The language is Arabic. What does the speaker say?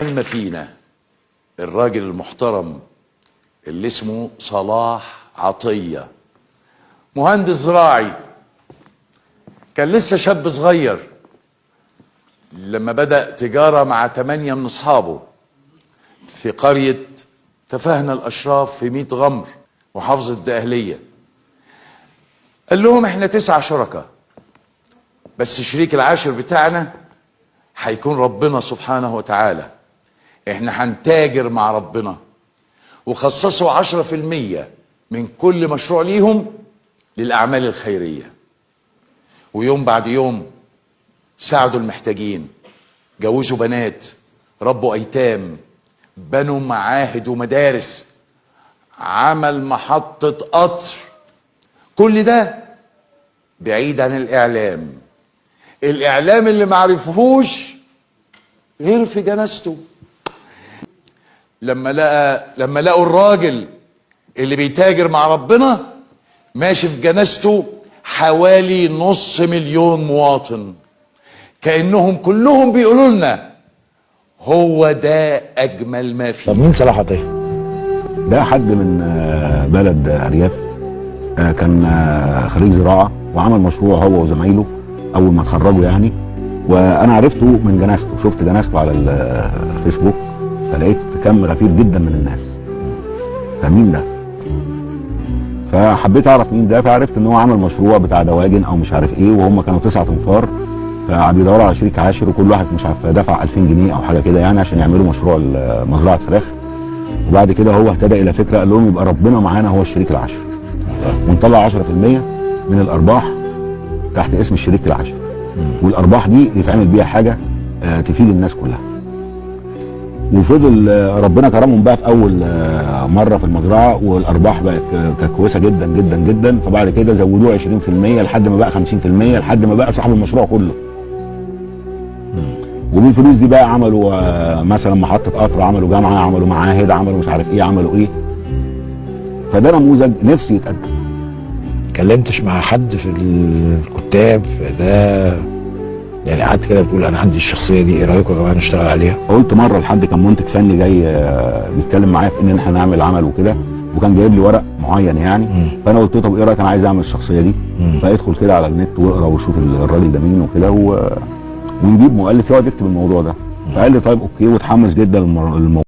ما فينا الراجل المحترم اللي اسمه صلاح عطية، مهندس زراعي، كان لسه شاب صغير لما بدأ تجارة مع 8 من أصحابه في قرية تفاهنا الأشراف في 100 غمر محافظة الدقهلية. قال لهم احنا 9 شركاء، بس الشريك العاشر بتاعنا هيكون ربنا سبحانه وتعالى. احنا هنتاجر مع ربنا، وخصصوا 10% من كل مشروع ليهم للأعمال الخيرية. ويوم بعد يوم ساعدوا المحتاجين، جوزوا بنات، ربوا أيتام، بنوا معاهد ومدارس، عمل محطة قطر. كل ده بعيد عن الإعلام اللي معرفهوش غير في جنازته. لما لقوا الراجل اللي بيتاجر مع ربنا ماشي في جنازته حوالي 500,000 مواطن، كأنهم كلهم بيقولوا لنا هو ده أجمل ما فيه. طب مين صلاح عطية؟ ده حد من بلد أرياف، كان خريج زراعة وعمل مشروع هو وزمايله أول ما اتخرجوا يعني، وأنا عرفته من جنازته، شفت جنازته على الفيسبوك فلقيت كم غفير جدا من الناس. فمين ده؟ فحبيت أعرف مين ده، فعرفت إن هو عمل مشروع بتاع دواجن أو مش عارف إيه، وهم كانوا 9 تنفار، فبيدوروا على شريك عاشر، وكل واحد مش عارف دفع 2000 جنيه أو حاجة كده يعني عشان يعملوا مشروع مزرعة فراخ. وبعد كده هو اهتدى إلى فكرة، قال لهم يبقى ربنا معانا هو الشريك العاشر، ونطلع 10% من الأرباح تحت اسم الشريك العاشر، والأرباح دي يتعمل بيها حاجة تفيد الناس كلها. وفضل ربنا كرمهم بقى في اول مره في المزرعه، والارباح كانت كويسه جدا جدا جدا. فبعد كده زودوه 20% لحد ما بقى 50%، لحد ما بقى صاحب المشروع كله. وبالفلوس دي بقى عملوا مثلا محطه قطر، عملوا جامعه، عملوا معاهد، عملوا مش عارف ايه، عملوا ايه. فده نموذج نفسي يتقدم. كلمتش مع حد في الكتاب في ده يعني؟ قعدت كده بتقول انا عندي الشخصيه دي، ايه رايكم يا جماعه نشتغل عليها؟ قلت مره لحد كان منتج فني جاي بيتكلم معايا في ان احنا نعمل عمل وكده، وكان جايب لي ورق معين يعني. فانا قلت له طب ايه رايك، انا عايز اعمل الشخصيه دي. فادخل كده على النت واقرا وشوف الراجل ده مين وكده، ونجيب مؤلف يقعد يكتب الموضوع ده. فقال لي طيب اوكي، واتحمس جدا للموضوع.